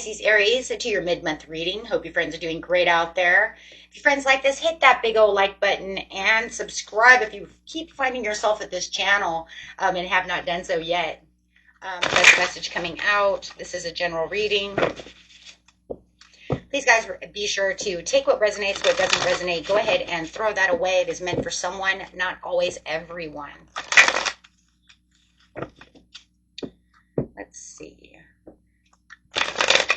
Pisces, Aries, to your mid-month reading. Hope your friends are doing great out there. If your friends like this, hit that big old like button and subscribe if you keep finding yourself at this channel and have not done so yet. Best message coming out. This is a general reading. Please, guys, be sure to take what resonates, what doesn't resonate. Go ahead and throw that away. It is meant for someone, not always everyone. Let's see.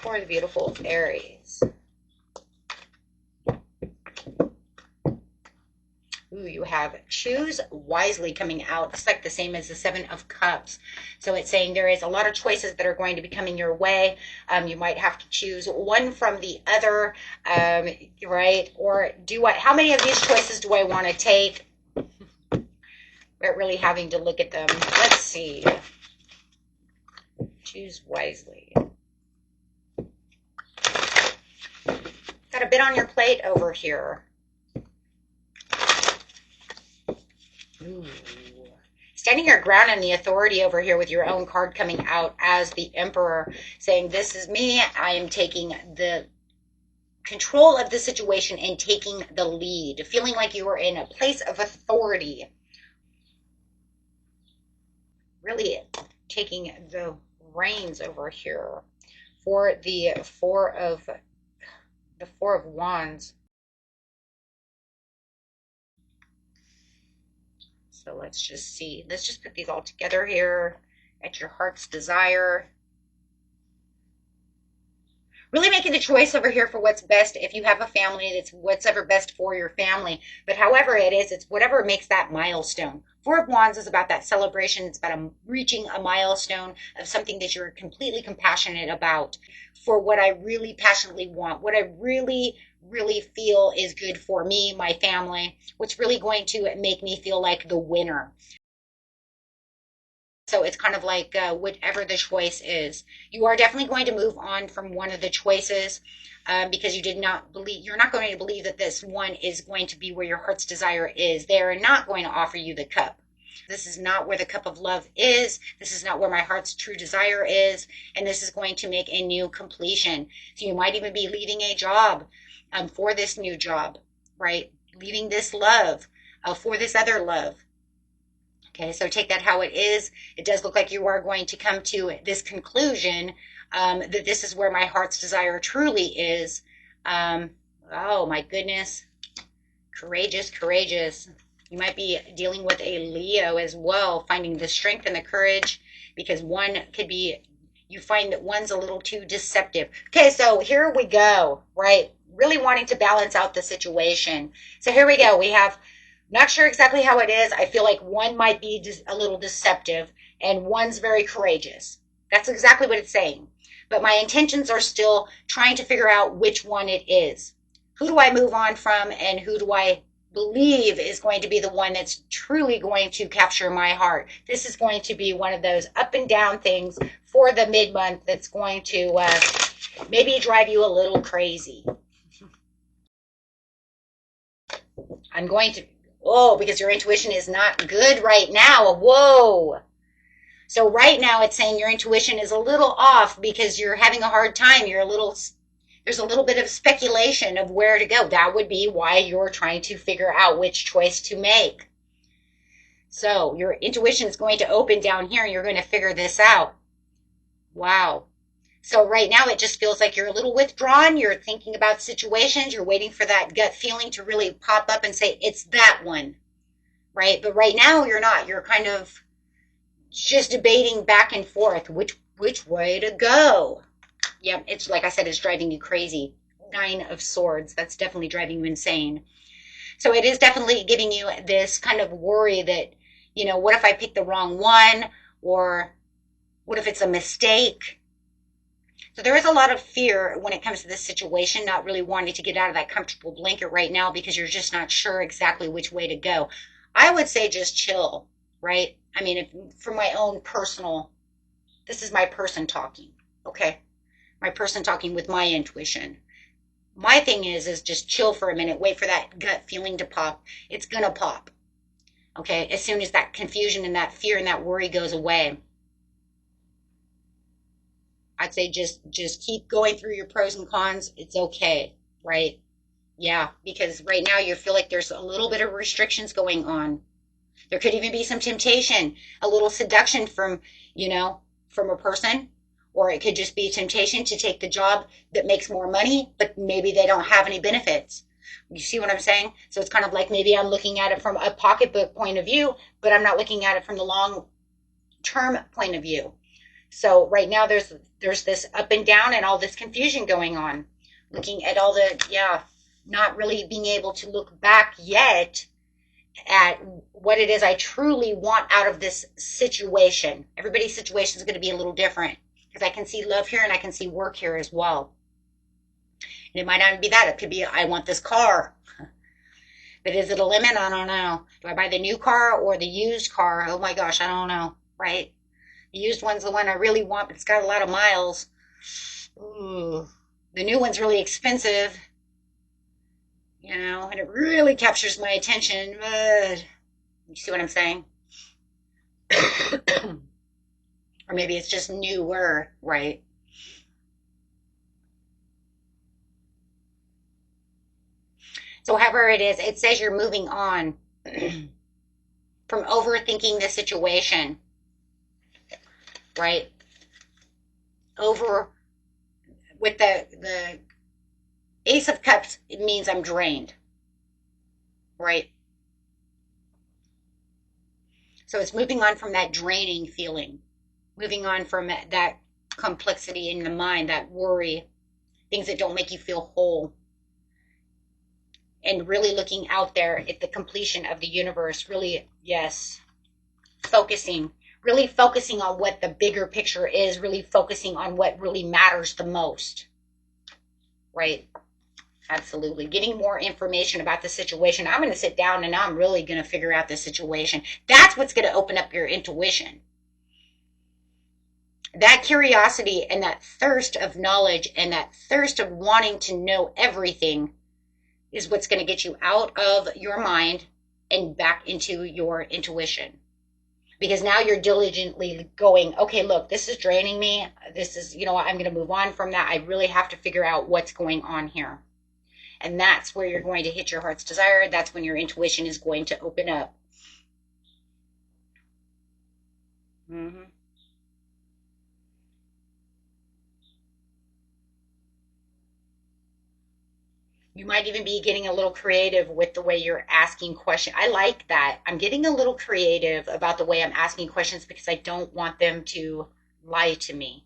For the beautiful Aries. Ooh, you have choose wisely coming out. It's like the same as the Seven of Cups. So it's saying there is a lot of choices that are going to be coming your way. You might have to choose one from the other, right? Or how many of these choices do I want to take? But really having to look at them. Let's see. Choose wisely. Got a bit on your plate over here. Ooh. Standing your ground and the authority over here with your own card coming out as the Emperor, saying, this is me. I am taking the control of the situation and taking the lead. Feeling like you are in a place of authority. Really taking the reins over here for the Four of Wands. So let's just see. Let's just put these all together here at your heart's desire. Really making the choice over here for what's best. If you have a family, it's whatever best for your family. But however it is, it's whatever makes that milestone. Four of Wands is about that celebration. It's about reaching a milestone of something that you're completely compassionate about. For what I really passionately want. What I really feel is good for me, my family. What's really going to make me feel like the winner. So it's kind of like whatever the choice is. You are definitely going to move on from one of the choices because you're not going to believe that this one is going to be where your heart's desire is. They're not going to offer you the cup. This is not where the cup of love is. This is not where my heart's true desire is. And this is going to make a new completion. So you might even be leaving a job for this new job, right? Leaving this love for this other love. Okay, so take that how it is. It does look like you are going to come to this conclusion that this is where my heart's desire truly is. Oh, my goodness. Courageous, courageous. You might be dealing with a Leo as well, finding the strength and the courage, because one could be, you find that one's a little too deceptive. Okay, so here we go, right? Really wanting to balance out the situation. So here we go. We have, not sure exactly how it is. I feel like one might be just a little deceptive and one's very courageous. That's exactly what it's saying. But my intentions are still trying to figure out which one it is. Who do I move on from and who do I believe is going to be the one that's truly going to capture my heart? This is going to be one of those up and down things for the mid-month that's going to maybe drive you a little crazy. I'm going to, because your intuition is not good right now. Whoa. So right now it's saying your intuition is a little off because you're having a hard time. There's a little bit of speculation of where to go. That would be why you're trying to figure out which choice to make. So your intuition is going to open down here and you're going to figure this out. Wow. So right now it just feels like you're a little withdrawn. You're thinking about situations. You're waiting for that gut feeling to really pop up and say, it's that one, right? But right now you're not. You're kind of just debating back and forth which way to go. Yeah, it's like I said, it's driving you crazy. Nine of Swords. That's definitely driving you insane. So it is definitely giving you this kind of worry that, what if I pick the wrong one? Or what if it's a mistake? So there is a lot of fear when it comes to this situation, not really wanting to get out of that comfortable blanket right now because you're just not sure exactly which way to go. I would say just chill, right? I mean, for my own personal, this is my person talking, okay? My person talking with my intuition. My thing is just chill for a minute, wait for that gut feeling to pop. It's going to pop, okay? As soon as that confusion and that fear and that worry goes away. I'd say just keep going through your pros and cons. It's okay, right? Yeah, because right now you feel like there's a little bit of restrictions going on. There could even be some temptation, a little seduction from, from a person, or it could just be temptation to take the job that makes more money, but maybe they don't have any benefits. You see what I'm saying? So it's kind of like maybe I'm looking at it from a pocketbook point of view, but I'm not looking at it from the long term point of view. So right now there's this up and down and all this confusion going on. Looking at all the, yeah, not really being able to look back yet at what it is I truly want out of this situation. Everybody's situation is going to be a little different because I can see love here and I can see work here as well. And it might not be that. It could be I want this car. But is it a limit? I don't know. Do I buy the new car or the used car? Oh my gosh, I don't know. Right? The used one's the one I really want, but it's got a lot of miles. Ooh. The new one's really expensive. And it really captures my attention. You see what I'm saying? Or maybe it's just newer, right? So however it is, it says you're moving on from overthinking the situation, right? Over with the Ace of Cups, it means I'm drained, right? So it's moving on from that draining feeling, moving on from that complexity in the mind, that worry, things that don't make you feel whole, and really looking out there at the completion of the universe. Really, yes, really focusing on what the bigger picture is, really focusing on what really matters the most, right? Absolutely. Getting more information about the situation. I'm going to sit down and I'm really going to figure out the situation. That's what's going to open up your intuition. That curiosity and that thirst of knowledge and that thirst of wanting to know everything is what's going to get you out of your mind and back into your intuition. Because now you're diligently going, okay, look, this is draining me. This is, I'm going to move on from that. I really have to figure out what's going on here. And that's where you're going to hit your heart's desire. That's when your intuition is going to open up. Mm-hmm. You might even be getting a little creative with the way you're asking questions. I like that. I'm getting a little creative about the way I'm asking questions because I don't want them to lie to me.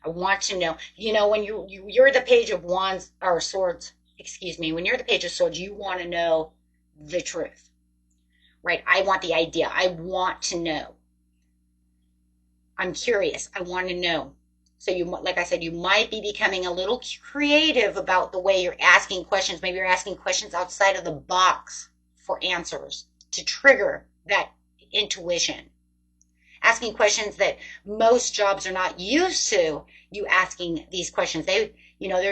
I want to know. When you're the page of wands or swords, excuse me, when you're the page of swords, you want to know the truth, right? I want the idea. I want to know. I'm curious. I want to know. So like I said, you might be becoming a little creative about the way you're asking questions. Maybe you're asking questions outside of the box for answers to trigger that intuition. Asking questions that most jobs are not used to. You asking these questions. They're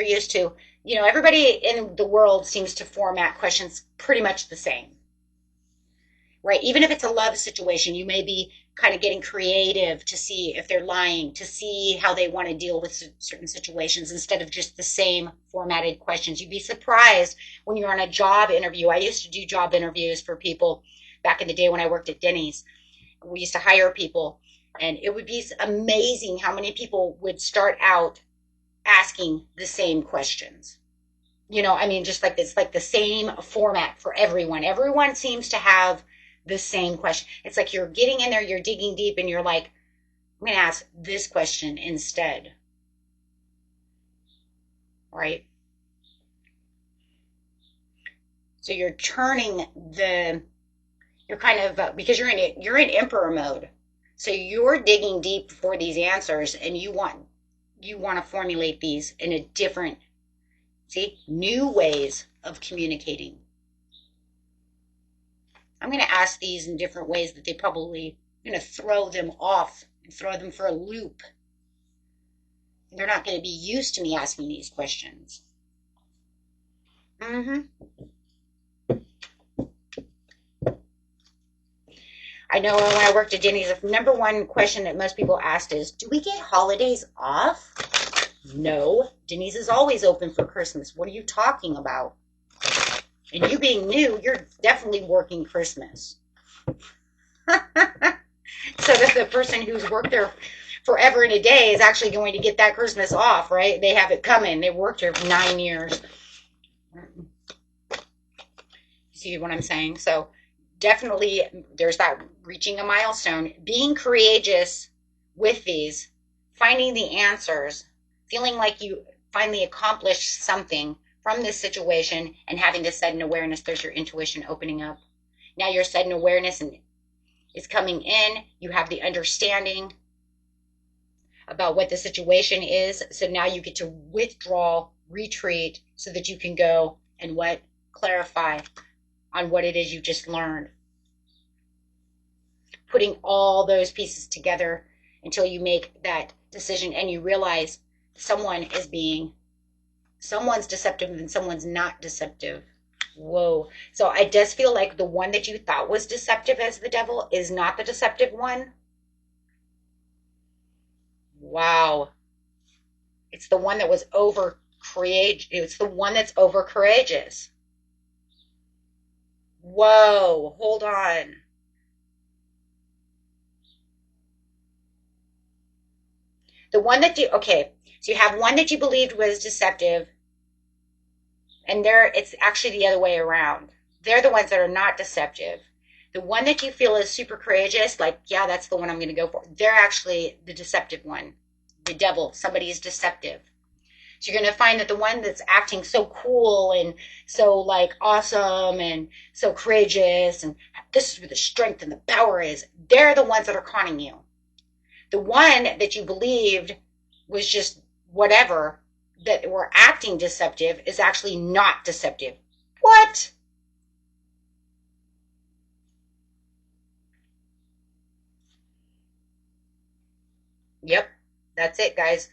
used to, everybody in the world seems to format questions pretty much the same. Right? Even if it's a love situation, you may be kind of getting creative to see if they're lying, to see how they want to deal with certain situations instead of just the same formatted questions. You'd be surprised when you're on a job interview. I used to do job interviews for people back in the day when I worked at Denny's. We used to hire people, and it would be amazing how many people would start out asking the same questions. Just like it's like the same format for everyone. Everyone seems to have the same question. It's like you're getting in there, you're digging deep, and you're like, I'm going to ask this question instead. Right? So you're turning you're kind of, because you're in emperor mode. So you're digging deep for these answers, and you want to formulate these in a different, new ways of communicating. I'm going to ask these in different ways that they probably going to throw them off and throw them for a loop. They're not going to be used to me asking these questions. Mm-hmm. I know when I worked at Denny's, the number one question that most people asked is, do we get holidays off? No, Denise is always open for Christmas. What are you talking about? And you being new, you're definitely working Christmas. So that the person who's worked there forever and a day is actually going to get that Christmas off, right? They have it coming. They worked here for 9 years. You see what I'm saying? So definitely there's that reaching a milestone, being courageous with these, finding the answers, feeling like you finally accomplished something from this situation, and having this sudden awareness. There's your intuition opening up. Now your sudden awareness and is coming in. You have the understanding about what the situation is. So now you get to withdraw, retreat, so that you can go and what? Clarify on what it is you just learned. Putting all those pieces together until you make that decision and you realize someone's deceptive and someone's not deceptive. Whoa. So it does feel like the one that you thought was deceptive as the devil is not the deceptive one. Wow. It's the one that was over courageous. It's the one that's over courageous. Whoa. Hold on. The one that you, okay, so you have one that you believed was deceptive, and it's actually the other way around. They're the ones that are not deceptive. The one that you feel is super courageous, like, yeah, that's the one I'm going to go for. They're actually the deceptive one. The devil, somebody is deceptive. So you're going to find that the one that's acting so cool and so like awesome and so courageous, and this is where the strength and the power is, they're the ones that are conning you. The one that you believed was just whatever, that were acting deceptive, is actually not deceptive. What? Yep, that's it, guys.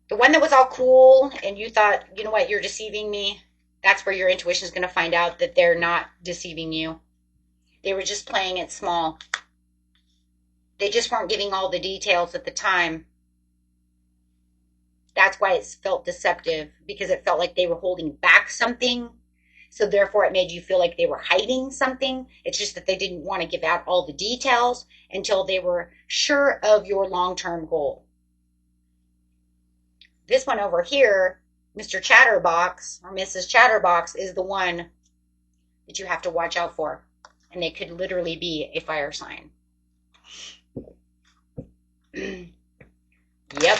The one that was all cool and you thought, you know what, you're deceiving me, that's where your intuition is going to find out that they're not deceiving you. They were just playing it small. They just weren't giving all the details at the time. That's why it felt deceptive, because it felt like they were holding back something. So therefore it made you feel like they were hiding something. It's just that they didn't want to give out all the details until they were sure of your long-term goal. This one over here, Mr. Chatterbox or Mrs. Chatterbox, is the one that you have to watch out for. And they could literally be a fire sign. Yep.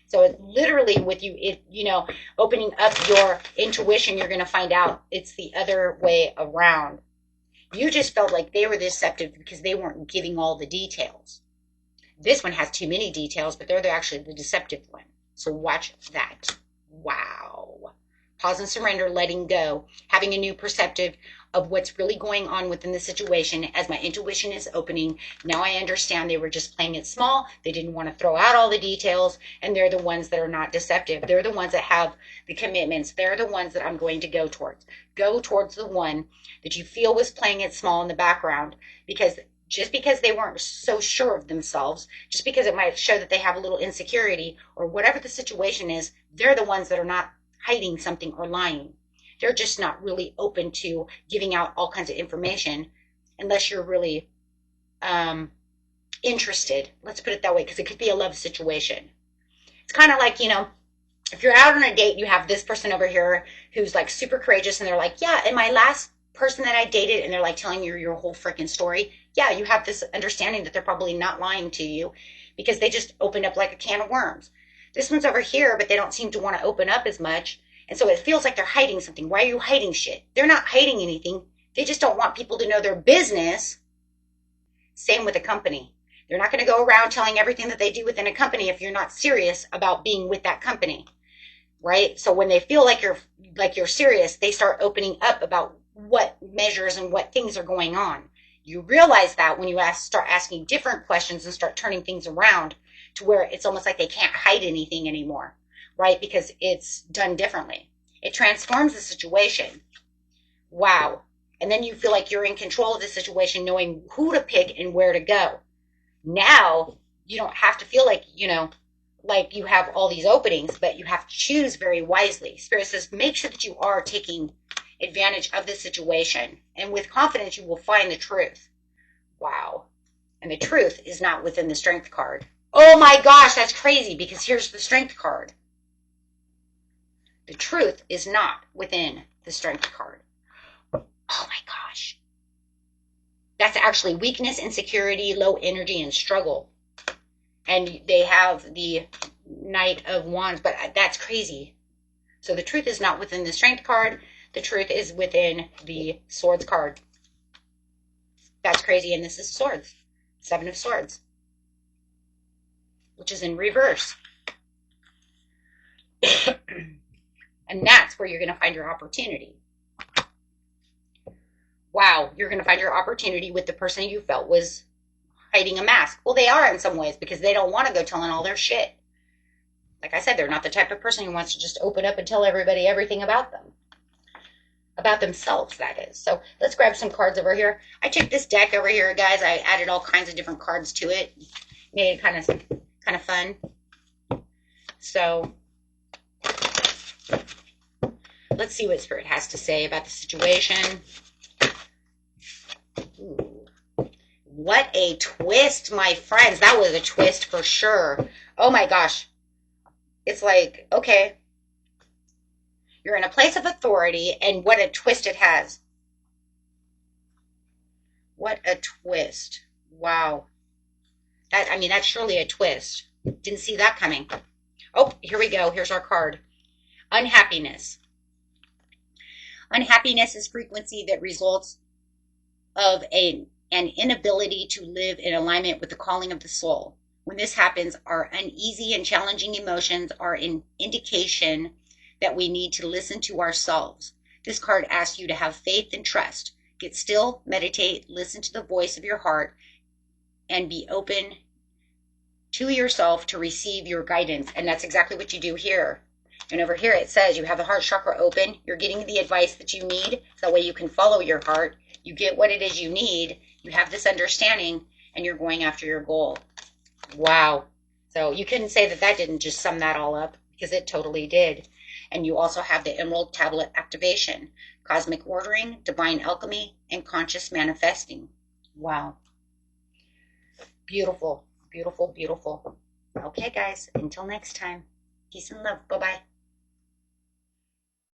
So it's literally with you, opening up your intuition, you're going to find out it's the other way around. You just felt like they were deceptive because they weren't giving all the details. This one has too many details, but they're actually the deceptive one. So watch that. Wow. Pause and surrender, letting go, having a new perspective of what's really going on within the situation. As my intuition is opening, now I understand they were just playing it small. They didn't want to throw out all the details, and they're the ones that are not deceptive. They're the ones that have the commitments. They're the ones that I'm going to go towards. Go towards the one that you feel was playing it small in the background, because just because they weren't so sure of themselves, just because it might show that they have a little insecurity or whatever the situation is, they're the ones that are not hiding something or lying. They're just not really open to giving out all kinds of information unless you're really interested. Let's put it that way, because it could be a love situation. It's kind of like, if you're out on a date, you have this person over here who's like super courageous, and they're like, yeah, and my last person that I dated, and they're like telling you your whole freaking story. Yeah, you have this understanding that they're probably not lying to you because they just opened up like a can of worms. This one's over here, but they don't seem to want to open up as much. And so it feels like they're hiding something. Why are you hiding shit? They're not hiding anything. They just don't want people to know their business. Same with a company. They're not going to go around telling everything that they do within a company if you're not serious about being with that company, right? So when they feel like you're serious, they start opening up about what measures and what things are going on. You realize that when you start asking different questions and start turning things around to where it's almost like they can't hide anything anymore, right? Because it's done differently. It transforms the situation. Wow. And then you feel like you're in control of the situation, knowing who to pick and where to go. Now, you don't have to feel like, like you have all these openings, but you have to choose very wisely. Spirit says, make sure that you are taking advantage of this situation. And with confidence, you will find the truth. Wow. And the truth is not within the Strength card. Oh my gosh, that's crazy, because here's the Strength card. The truth is not within the Strength card. Oh my gosh. That's actually weakness, insecurity, low energy, and struggle. And they have the Knight of Wands, but that's crazy. So the truth is not within the Strength card. The truth is within the Swords card. That's crazy. And this is Swords. 7 of Swords, which is in reverse. And that's where you're going to find your opportunity. Wow, you're going to find your opportunity with the person you felt was hiding a mask. Well, they are in some ways, because they don't want to go telling all their shit. Like I said, they're not the type of person who wants to just open up and tell everybody everything about them. About themselves, that is. So let's grab some cards over here. I took this deck over here, guys. I added all kinds of different cards to it. Made it kind of fun. So let's see what Spirit has to say about the situation. Ooh. What a twist, my friends. That was a twist for sure. Oh my gosh. It's like, okay, you're in a place of authority, and what a twist it has. What a twist. Wow. That's surely a twist. Didn't see that coming. Oh, here we go. Here's our card. Unhappiness. Unhappiness is frequency that results of an inability to live in alignment with the calling of the soul. When this happens, our uneasy and challenging emotions are an indication that we need to listen to ourselves. This card asks you to have faith and trust. Get still, meditate, listen to the voice of your heart, and be open to yourself to receive your guidance. And that's exactly what you do here. And over here it says you have the heart chakra open. You're getting the advice that you need. So that way you can follow your heart. You get what it is you need. You have this understanding, and you're going after your goal. Wow. So you couldn't say that that didn't just sum that all up, because it totally did. And you also have the Emerald Tablet activation, cosmic ordering, divine alchemy, and conscious manifesting. Wow. Beautiful, beautiful, beautiful. Okay, guys, until next time. Peace and love. Bye-bye.